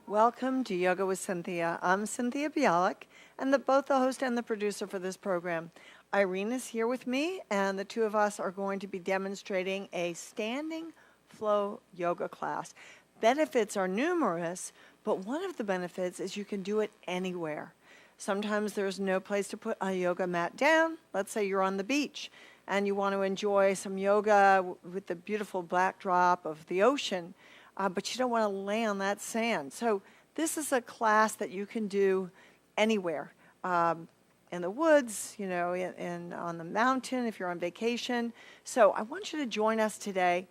Welcome to Yoga with Cynthia. I'm Cynthia Bialik, and both the host and the producer for this program. Irene is here with me, and the two of us are going to be demonstrating a standing flow yoga class. Benefits are numerous, but one of the benefits is you can do it anywhere. Sometimes there's no place to put a yoga mat down. Let's say you're on the beach and you want to enjoy some yoga with the beautiful backdrop of the ocean. But you don't want to lay on that sand. So this is a class that you can do anywhere, in the woods, on the mountain, if you're on vacation. So I want you to join us today.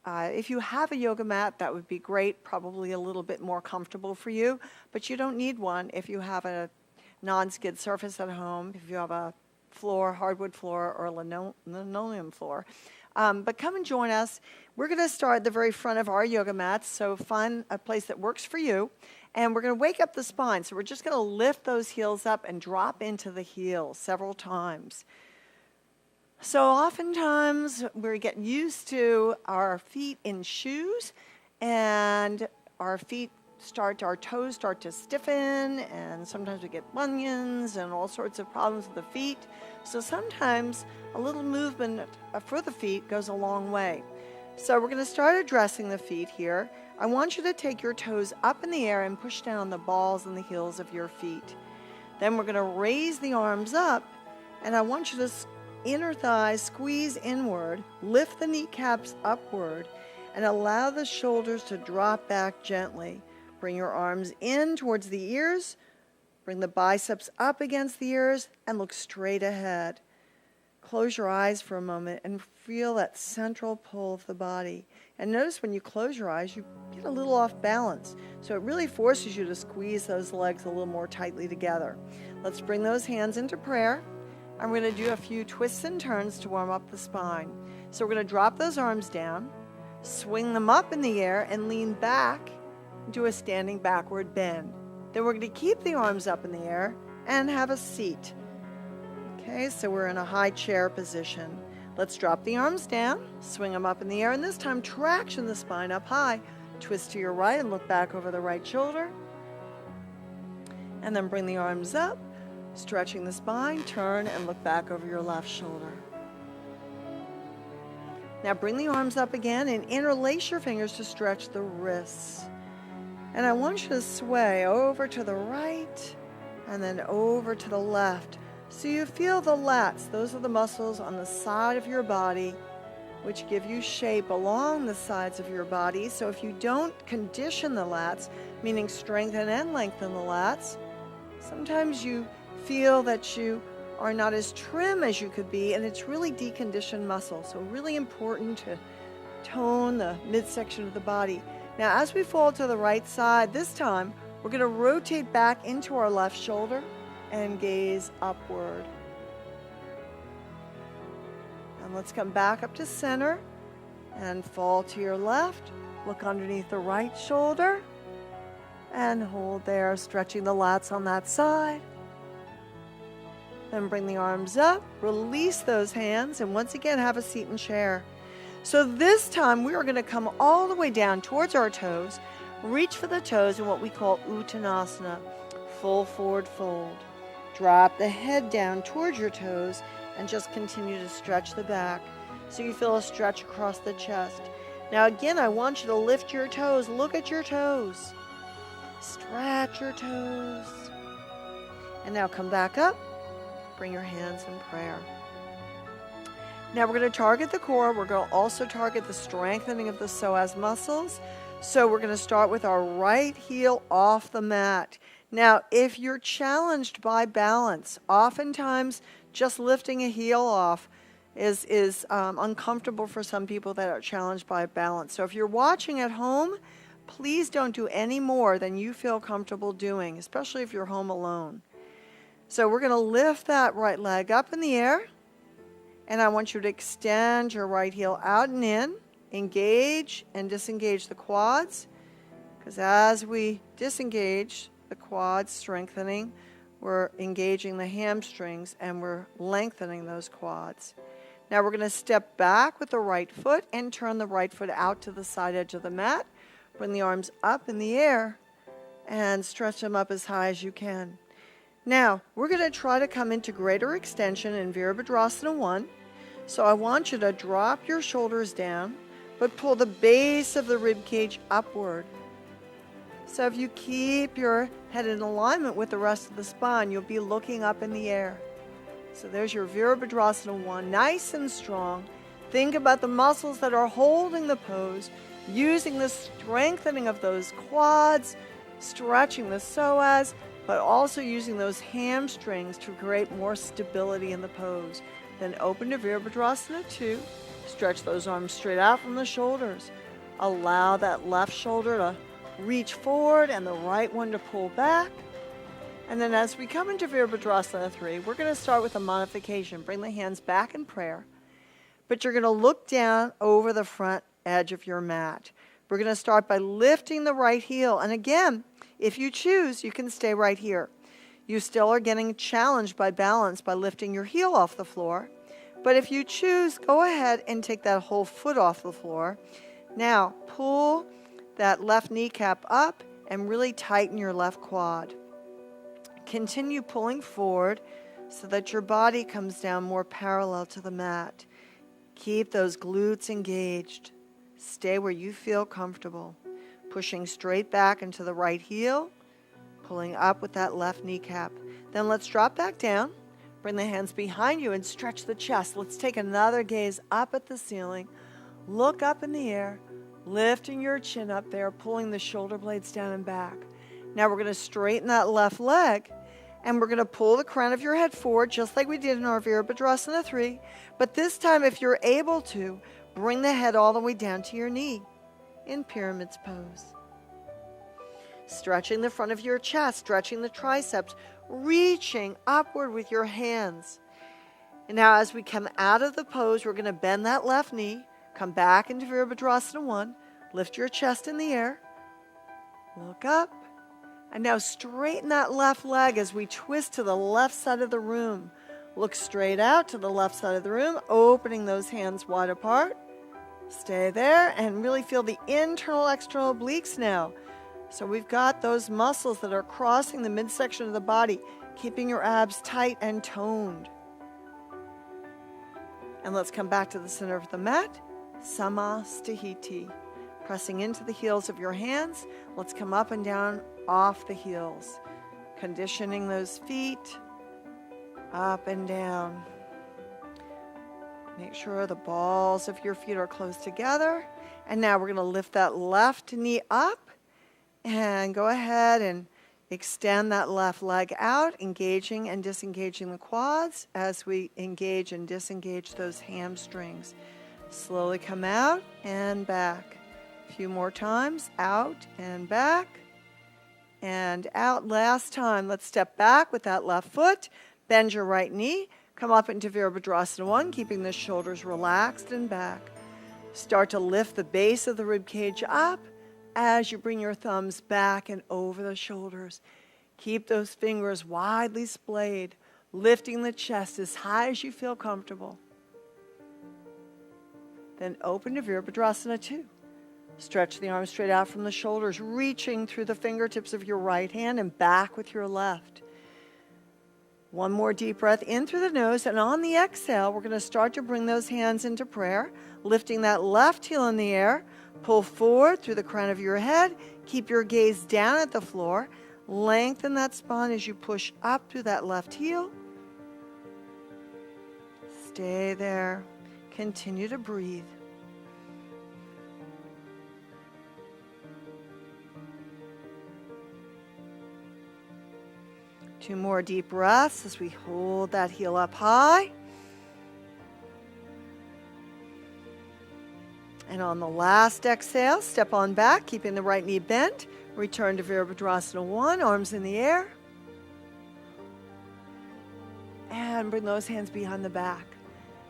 If you have a yoga mat, that would be great, probably a little bit more comfortable for you, but you don't need one if you have a non-skid surface at home, if you have a floor, hardwood floor, or linoleum floor. But come and join us. We're going to start at the very front of our yoga mats, so find a place that works for you. And we're going to wake up the spine. So we're just going to lift those heels up and drop into the heels several times. So oftentimes we get used to our feet in shoes, and our toes start to stiffen, and sometimes we get bunions and all sorts of problems with the feet. So sometimes a little movement for the feet goes a long way. So we're going to start addressing the feet here. I want you to take your toes up in the air and push down the balls and the heels of your feet. Then we're going to raise the arms up, and I want you to inner thighs squeeze inward, lift the kneecaps upward, and allow the shoulders to drop back gently. Bring your arms in towards the ears, bring the biceps up against the ears, and look straight ahead. Close your eyes for a moment and feel that central pull of the body. And notice when you close your eyes, you get a little off balance. So it really forces you to squeeze those legs a little more tightly together. Let's bring those hands into prayer. I'm going to do a few twists and turns to warm up the spine. So we're going to drop those arms down, swing them up in the air, and lean back into a standing backward bend. Then we're going to keep the arms up in the air and have a seat. Okay, so we're in a high chair position. Let's drop the arms down, swing them up in the air, and this time traction the spine up high. Twist to your right and look back over the right shoulder. And then bring the arms up, stretching the spine, turn and look back over your left shoulder. Now bring the arms up again and interlace your fingers to stretch the wrists. And I want you to sway over to the right and then over to the left. So you feel the lats. Those are the muscles on the side of your body which give you shape along the sides of your body. So if you don't condition the lats, meaning strengthen and lengthen the lats, sometimes you feel that you are not as trim as you could be, and it's really deconditioned muscle. So really important to tone the midsection of the body. Now as we fall to the right side, this time we're going to rotate back into our left shoulder and gaze upward. And let's come back up to center and fall to your left. Look underneath the right shoulder and hold there, stretching the lats on that side. Then bring the arms up, release those hands, and once again have a seat and chair. So this time we are going to come all the way down towards our toes, reach for the toes in what we call Uttanasana, full forward fold. Drop the head down towards your toes and just continue to stretch the back so you feel a stretch across the chest. Now again, I want you to lift your toes. Look at your toes. Stretch your toes. And now come back up. Bring your hands in prayer. Now we're going to target the core. We're going to also target the strengthening of the psoas muscles. So we're going to start with our right heel off the mat. Now, if you're challenged by balance, oftentimes just lifting a heel off is uncomfortable for some people that are challenged by balance. So if you're watching at home, please don't do any more than you feel comfortable doing, especially if you're home alone. So we're going to lift that right leg up in the air, and I want you to extend your right heel out and in, engage and disengage the quads, because as we disengage the quads, strengthening, we're engaging the hamstrings and we're lengthening those quads. Now we're going to step back with the right foot and turn the right foot out to the side edge of the mat. Bring the arms up in the air and stretch them up as high as you can. Now, we're going to try to come into greater extension in Virabhadrasana 1. So I want you to drop your shoulders down, but pull the base of the rib cage upward. So if you keep your head in alignment with the rest of the spine, you'll be looking up in the air. So there's your Virabhadrasana 1, nice and strong. Think about the muscles that are holding the pose, using the strengthening of those quads, stretching the psoas, but also using those hamstrings to create more stability in the pose. Then open to Virabhadrasana 2. Stretch those arms straight out from the shoulders. Allow that left shoulder to reach forward and the right one to pull back. And then as we come into Virabhadrasana 3, we're going to start with a modification. Bring the hands back in prayer, but you're going to look down over the front edge of your mat. We're going to start by lifting the right heel. And again, if you choose, you can stay right here. You still are getting challenged by balance by lifting your heel off the floor. But if you choose, go ahead and take that whole foot off the floor. Now, pull that left kneecap up and really tighten your left quad. Continue pulling forward so that your body comes down more parallel to the mat. Keep those glutes engaged. Stay where you feel comfortable. Pushing straight back into the right heel, pulling up with that left kneecap. Then let's drop back down. Bring the hands behind you and stretch the chest. Let's take another gaze up at the ceiling. Look up in the air, lifting your chin up there, pulling the shoulder blades down and back. Now we're going to straighten that left leg, and we're going to pull the crown of your head forward, just like we did in our Virabhadrasana 3. But this time, if you're able to, bring the head all the way down to your knee in Pyramid's pose. Stretching the front of your chest, stretching the triceps, reaching upward with your hands. And now as we come out of the pose, we're going to bend that left knee, come back into Virabhadrasana 1, lift your chest in the air, look up, and now straighten that left leg as we twist to the left side of the room. Look straight out to the left side of the room, opening those hands wide apart. Stay there and really feel the internal, external obliques now. So we've got those muscles that are crossing the midsection of the body, keeping your abs tight and toned. And let's come back to the center of the mat, Samastahiti. Pressing into the heels of your hands, let's come up and down off the heels. Conditioning those feet, up and down. Make sure the balls of your feet are close together. And now we're going to lift that left knee up and go ahead and extend that left leg out, engaging and disengaging the quads as we engage and disengage those hamstrings. Slowly come out and back. A few more times, out and back and out. Last time, let's step back with that left foot, bend your right knee, come up into Virabhadrasana 1, keeping the shoulders relaxed and back. Start to lift the base of the rib cage up as you bring your thumbs back and over the shoulders. Keep those fingers widely splayed, lifting the chest as high as you feel comfortable. Then open to Virabhadrasana 2. Stretch the arms straight out from the shoulders, reaching through the fingertips of your right hand and back with your left. One more deep breath in through the nose, and on the exhale, we're going to start to bring those hands into prayer, lifting that left heel in the air. Pull forward through the crown of your head. Keep your gaze down at the floor. Lengthen that spine as you push up through that left heel. Stay there. Continue to breathe. Two more deep breaths as we hold that heel up high. And on the last exhale, step on back, keeping the right knee bent. Return to Virabhadrasana 1, arms in the air. And bring those hands behind the back.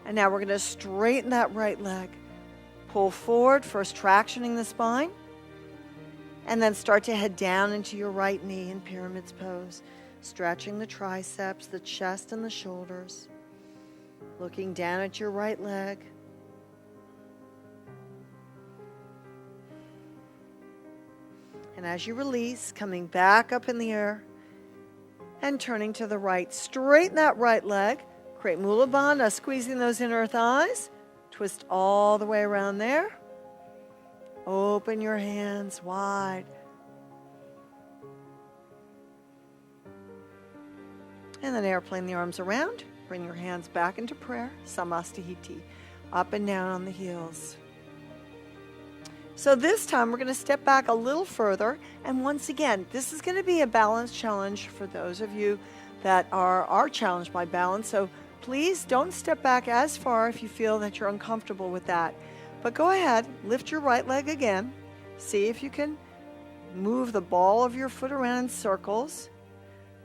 And now we're going to straighten that right leg. Pull forward, first tractioning the spine. And then start to head down into your right knee in Pyramid's pose. Stretching the triceps, the chest, and the shoulders. Looking down at your right leg. And as you release, coming back up in the air and turning to the right. Straighten that right leg. Create Mula Bandha, squeezing those inner thighs. Twist all the way around there. Open your hands wide. And then airplane the arms around. Bring your hands back into prayer. Samastahiti. Up and down on the heels. So this time we're going to step back a little further. And once again, this is going to be a balance challenge for those of you that are challenged by balance. So please don't step back as far if you feel that you're uncomfortable with that. But go ahead, lift your right leg again. See if you can move the ball of your foot around in circles.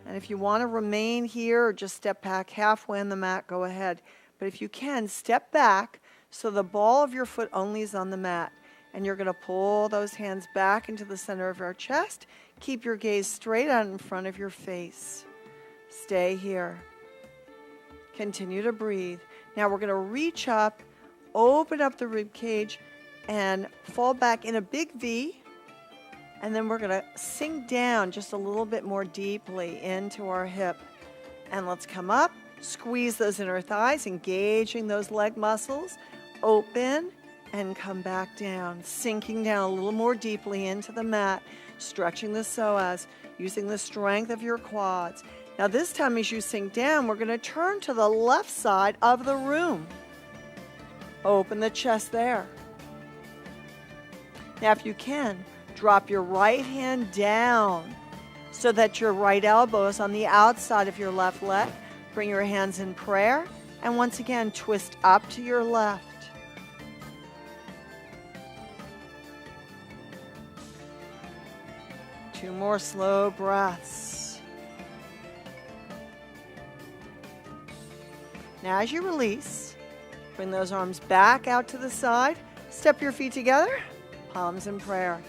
And if you want to remain here or just step back halfway on the mat, go ahead. But if you can, step back so the ball of your foot only is on the mat. And you're going to pull those hands back into the center of your chest. Keep your gaze straight out in front of your face. Stay here. Continue to breathe. Now we're going to reach up, open up the rib cage, and fall back in a big V. And then we're going to sink down just a little bit more deeply into our hip. And let's come up, squeeze those inner thighs, engaging those leg muscles. Open and come back down, sinking down a little more deeply into the mat, stretching the psoas, using the strength of your quads. Now this time as you sink down, we're going to turn to the left side of the room. Open the chest there. Now if you can, drop your right hand down so that your right elbow is on the outside of your left leg. Bring your hands in prayer. And once again, twist up to your left. Two more slow breaths. Now as you release, bring those arms back out to the side. Step your feet together, palms in prayer.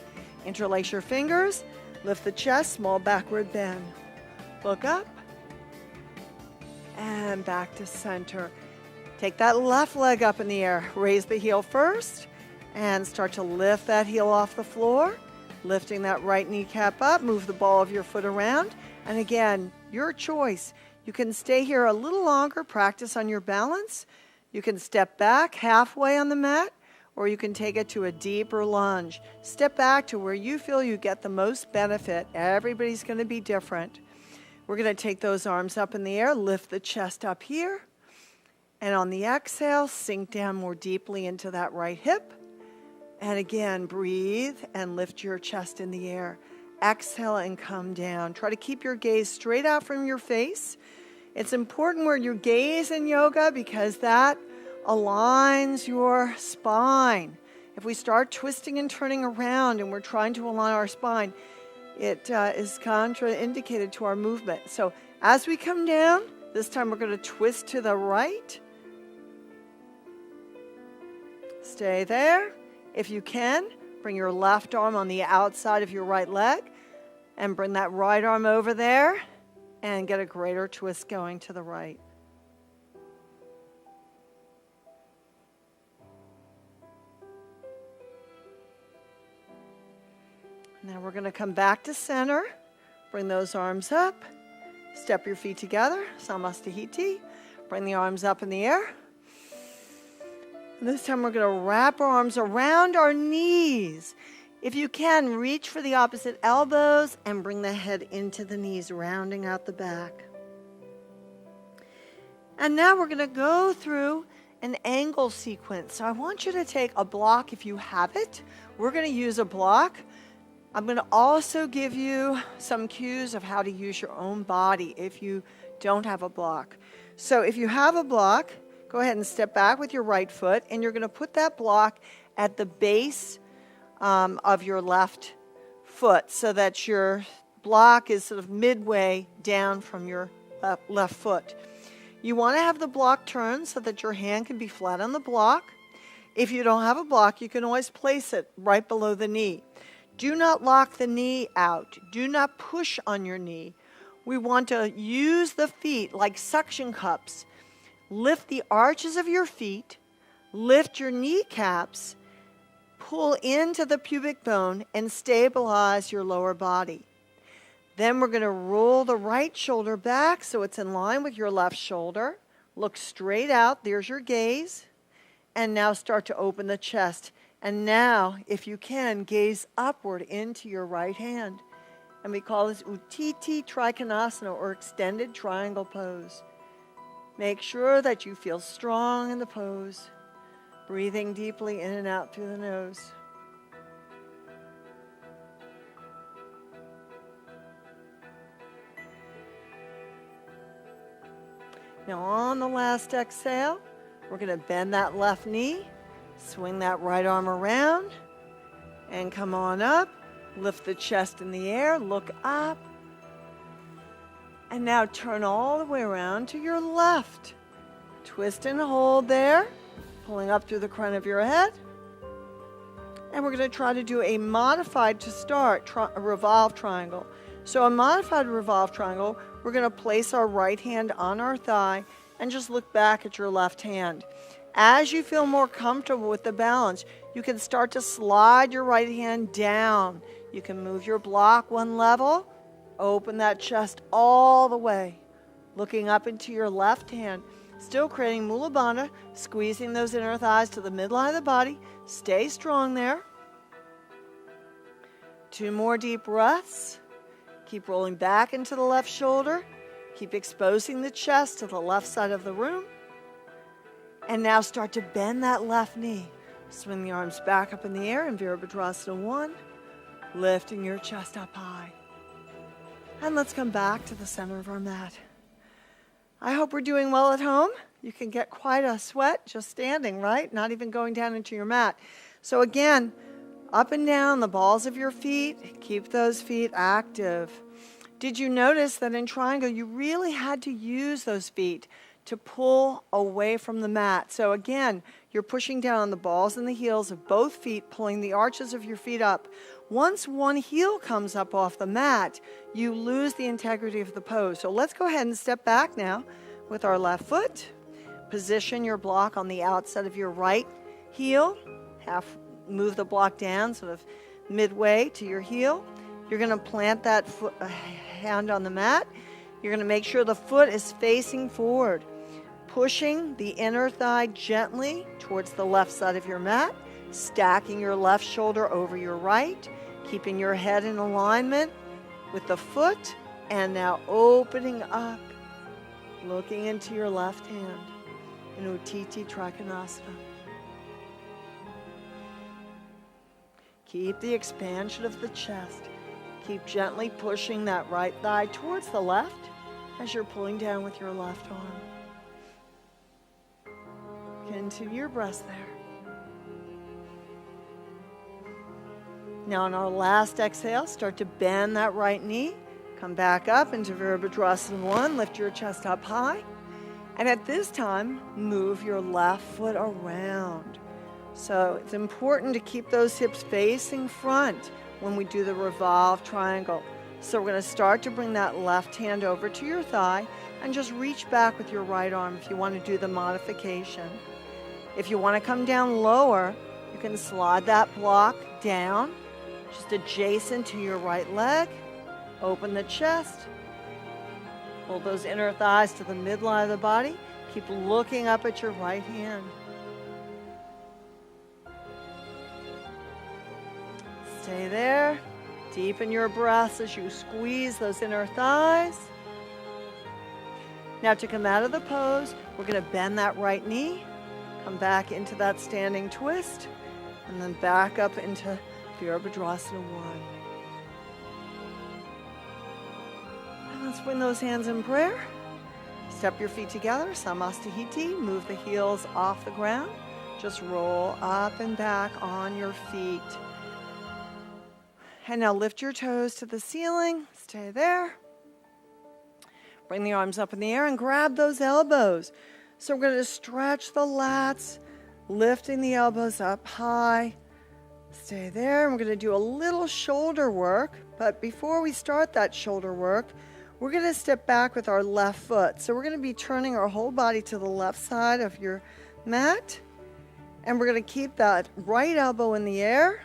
Interlace your fingers, lift the chest, small backward bend. Look up and back to center. Take that left leg up in the air. Raise the heel first and start to lift that heel off the floor. Lifting that right kneecap up, move the ball of your foot around. And again, your choice. You can stay here a little longer, practice on your balance. You can step back halfway on the mat, or you can take it to a deeper lunge. Step back to where you feel you get the most benefit. Everybody's going to be different. We're going to take those arms up in the air, lift the chest up here. And on the exhale, sink down more deeply into that right hip. And again, breathe and lift your chest in the air. Exhale and come down. Try to keep your gaze straight out from your face. It's important where you gaze in yoga because that aligns your spine. If we start twisting and turning around and we're trying to align our spine, it is contraindicated to our movement. So as we come down, this time we're going to twist to the right. Stay there. If you can, bring your left arm on the outside of your right leg and bring that right arm over there and get a greater twist going to the right. Now we're going to come back to center. Bring those arms up. Step your feet together, Samastahiti. Bring the arms up in the air. And this time we're going to wrap our arms around our knees. If you can, reach for the opposite elbows and bring the head into the knees, rounding out the back. And now we're going to go through an angle sequence. So I want you to take a block if you have it. We're going to use a block. I'm going to also give you some cues of how to use your own body if you don't have a block. So if you have a block, go ahead and step back with your right foot, and you're going to put that block at the base of your left foot so that your block is sort of midway down from your left foot. You want to have the block turned so that your hand can be flat on the block. If you don't have a block, you can always place it right below the knee. Do not lock the knee out. Do not push on your knee. We want to use the feet like suction cups. Lift the arches of your feet, lift your kneecaps, pull into the pubic bone and stabilize your lower body. Then we're going to roll the right shoulder back so it's in line with your left shoulder. Look straight out. There's your gaze. And now start to open the chest. And now, if you can, gaze upward into your right hand. And we call this Uttiti Trikonasana, or extended triangle pose. Make sure that you feel strong in the pose. Breathing deeply in and out through the nose. Now on the last exhale, we're going to bend that left knee, swing that right arm around, and come on up. Lift the chest in the air, look up. And now turn all the way around to your left. Twist and hold there, pulling up through the crown of your head. And we're going to try to do a modified to start revolve triangle. So a modified revolve triangle, we're going to place our right hand on our thigh and just look back at your left hand. As you feel more comfortable with the balance, you can start to slide your right hand down. You can move your block one level, open that chest all the way, looking up into your left hand, still creating Mula Bandha, squeezing those inner thighs to the midline of the body. Stay strong there. 2 more deep breaths. Keep rolling back into the left shoulder. Keep exposing the chest to the left side of the room. And now start to bend that left knee. Swing the arms back up in the air in Virabhadrasana 1, lifting your chest up high. And let's come back to the center of our mat. I hope we're doing well at home. You can get quite a sweat just standing, right? Not even going down into your mat. So again, up and down the balls of your feet. Keep those feet active. Did you notice that in triangle, you really had to use those feet to pull away from the mat? So again, you're pushing down on the balls and the heels of both feet, pulling the arches of your feet up. Once one heel comes up off the mat, you lose the integrity of the pose. So let's go ahead and step back now with our left foot. Position your block on the outside of your right heel. Move the block down sort of midway to your heel. You're going to plant that hand on the mat. You're going to make sure the foot is facing forward, pushing the inner thigh gently towards the left side of your mat, stacking your left shoulder over your right, keeping your head in alignment with the foot, and now opening up, looking into your left hand in Uttiti Trikonasana. Keep the expansion of the chest. Keep gently pushing that right thigh towards the left as you're pulling down with your left arm. Continue your breath there. Now on our last exhale, start to bend that right knee. Come back up into Virabhadrasana 1. Lift your chest up high. And at this time, move your left foot around. So it's important to keep those hips facing front when we do the revolve triangle. So we're going to start to bring that left hand over to your thigh and just reach back with your right arm if you want to do the modification. If you want to come down lower, you can slide that block down just adjacent to your right leg. Open the chest. Pull those inner thighs to the midline of the body. Keep looking up at your right hand. Stay there. Deepen your breaths as you squeeze those inner thighs. Now to come out of the pose, we're going to bend that right knee. Come back into that standing twist. And then back up into Virabhadrasana 1. And let's bring those hands in prayer. Step your feet together, Samastahiti. Move the heels off the ground. Just roll up and back on your feet. And now lift your toes to the ceiling. Stay there. Bring the arms up in the air and grab those elbows. So we're going to stretch the lats, lifting the elbows up high. Stay there. And we're going to do a little shoulder work. But before we start that shoulder work, we're going to step back with our left foot. So we're going to be turning our whole body to the left side of your mat. And we're going to keep that right elbow in the air.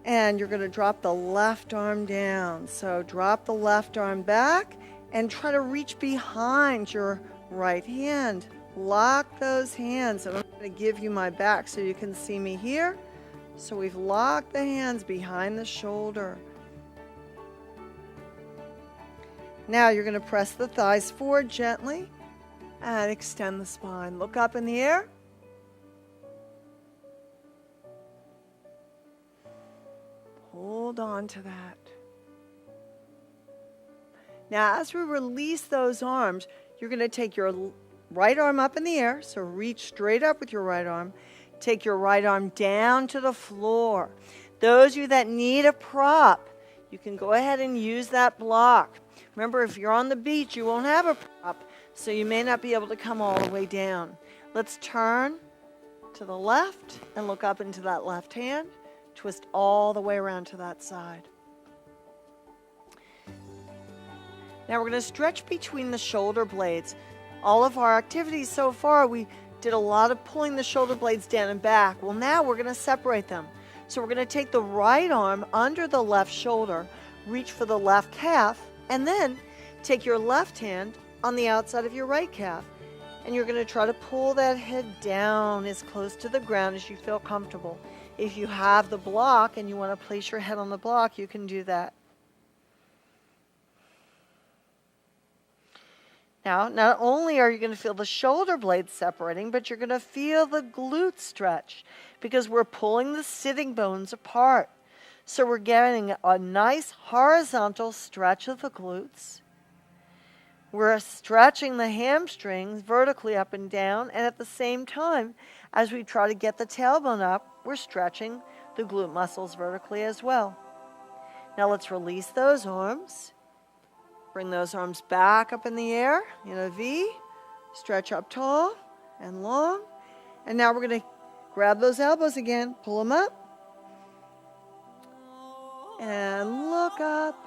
And you're going to drop the left arm down. So drop the left arm back and try to reach behind your right hand. Lock those hands. And I'm going to give you my back so you can see me here. So we've locked the hands behind the shoulder. Now you're going to press the thighs forward gently and extend the spine. Look up in the air. Hold on to that. Now, as we release those arms, you're going to take your right arm up in the air. So reach straight up with your right arm. Take your right arm down to the floor. Those of you that need a prop, you can go ahead and use that block. Remember, if you're on the beach, you won't have a prop, so you may not be able to come all the way down. Let's turn to the left and look up into that left hand. Twist all the way around to that side. Now we're going to stretch between the shoulder blades. All of our activities so far, we did a lot of pulling the shoulder blades down and back. Well, now we're going to separate them. So we're going to take the right arm under the left shoulder, reach for the left calf, and then take your left hand on the outside of your right calf. And you're going to try to pull that head down as close to the ground as you feel comfortable. If you have the block and you want to place your head on the block, you can do that. Now, not only are you going to feel the shoulder blades separating, but you're going to feel the glutes stretch because we're pulling the sitting bones apart. So we're getting a nice horizontal stretch of the glutes. We're stretching the hamstrings vertically up and down, and at the same time, as we try to get the tailbone up, we're stretching the glute muscles vertically as well. Now let's release those arms. Bring those arms back up in the air in a V. Stretch up tall and long. And now we're going to grab those elbows again, pull them up, and look up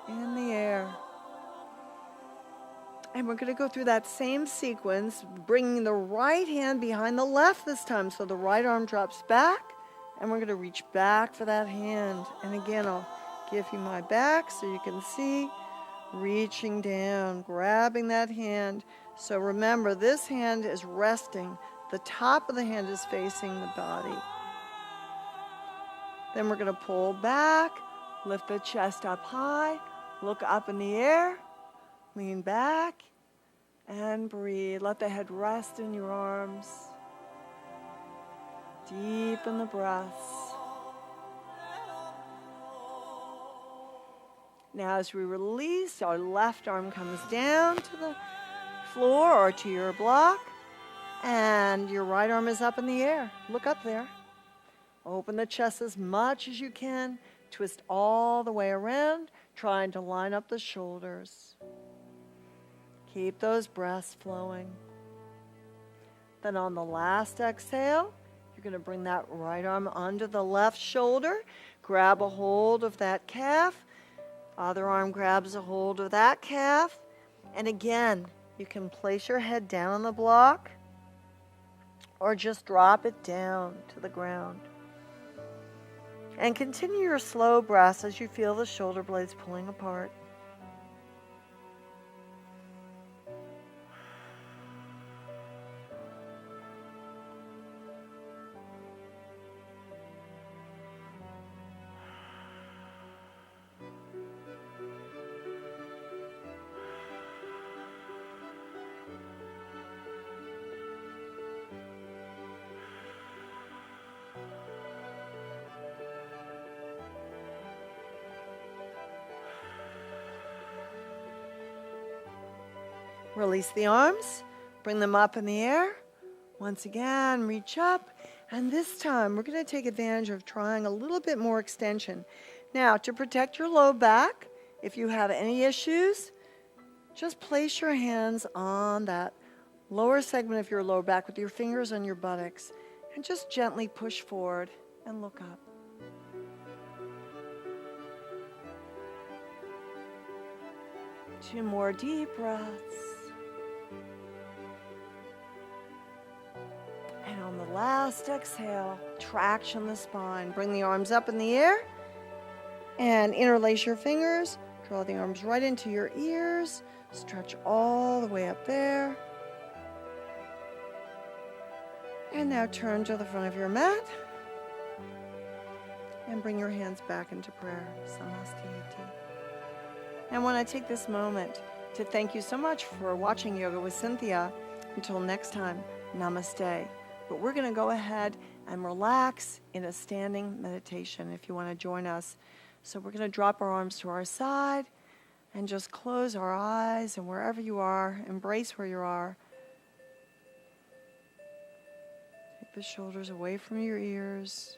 in the air. And we're going to go through that same sequence, bringing the right hand behind the left this time. So the right arm drops back, and we're going to reach back for that hand. And again, I'll give you my back so you can see. Reaching down, grabbing that hand. So remember, this hand is resting. The top of the hand is facing the body. Then we're going to pull back, lift the chest up high, look up in the air, lean back, and breathe. Let the head rest in your arms. Deepen the breaths. Now as we release, our left arm comes down to the floor or to your block, and your right arm is up in the air. Look up there. Open the chest as much as you can. Twist all the way around, trying to line up the shoulders. Keep those breaths flowing. Then on the last exhale, you're going to bring that right arm under the left shoulder. Grab a hold of that calf. Other arm grabs a hold of that calf. And again, you can place your head down on the block or just drop it down to the ground. And continue your slow breaths as you feel the shoulder blades pulling apart. Release the arms, bring them up in the air. Once again, reach up. And this time, we're going to take advantage of trying a little bit more extension. Now, to protect your low back, if you have any issues, just place your hands on that lower segment of your lower back with your fingers on your buttocks. And just gently push forward and look up. Two more deep breaths. And on the last exhale, traction the spine. Bring the arms up in the air and interlace your fingers. Draw the arms right into your ears. Stretch all the way up there. And now turn to the front of your mat and bring your hands back into prayer. Samastiti. I want to take this moment to thank you so much for watching Yoga with Cynthia. Until next time, namaste. But we're going to go ahead and relax in a standing meditation if you want to join us. So we're going to drop our arms to our side and just close our eyes, and wherever you are, embrace where you are. Take the shoulders away from your ears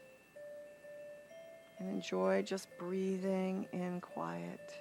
and enjoy just breathing in quiet.